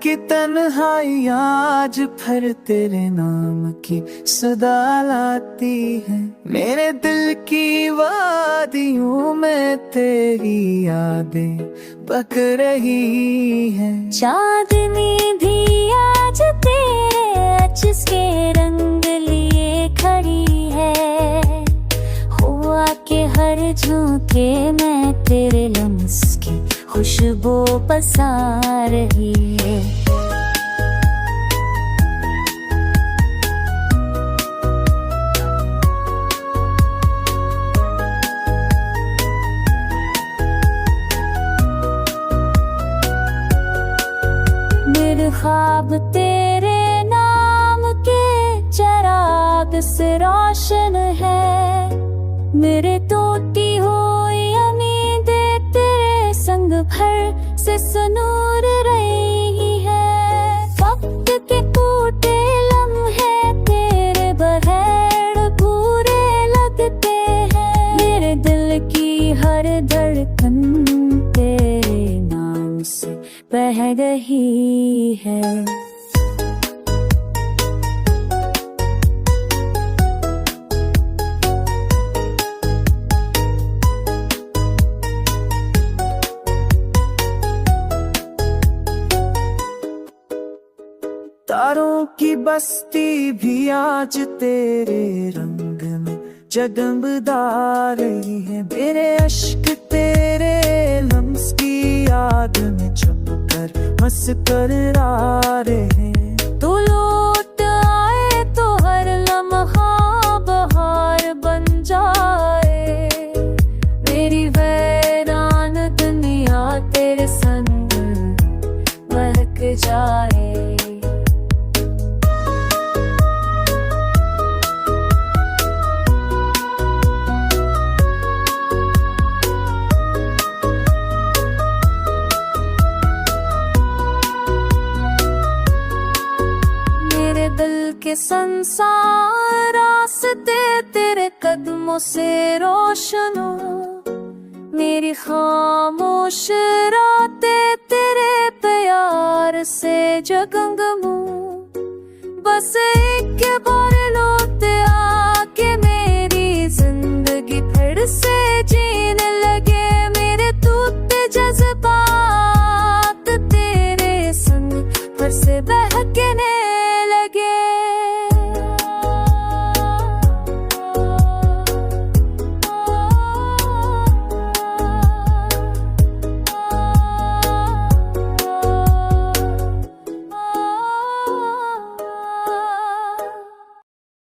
की तन्हाइयाँ आज फिर तेरे नाम की सदा लाती है। मेरे दिल की वादियों में तेरी यादें बक रही है। चांदनी भी आज तेरे अचस के रंग लिए खड़ी है। हुआ के हर झोंके में तेरे लम्स की खुशबू पसार रही है। मेरे ख्वाब तेरे नाम के चिराग से रोशन है। मेरे टूटी हुई उम्मीदें तेरे संग भर से सुनूर रही है। वक्त के टूटे लम्हे तेरे बगैर बुरे लगते हैं। मेरे दिल की हर धड़कन तेरे नाम से बह रही है। तारों की बस्ती भी आज तेरे रंग में जगमगा रही है। मेरे अश्क तेरे लम्स की याद में छुप कर मुस्कुरा रहे हैं। तू लौट आए तो हर लम्हा बहार बन जाए। मेरी वैरान दुनिया तेरे संग महक जाए। दिल के संसार रास्ते तेरे कदमों से रोशन हो। मेरी खामोश रातें तेरे प्यार से जगमगू। बस एक बार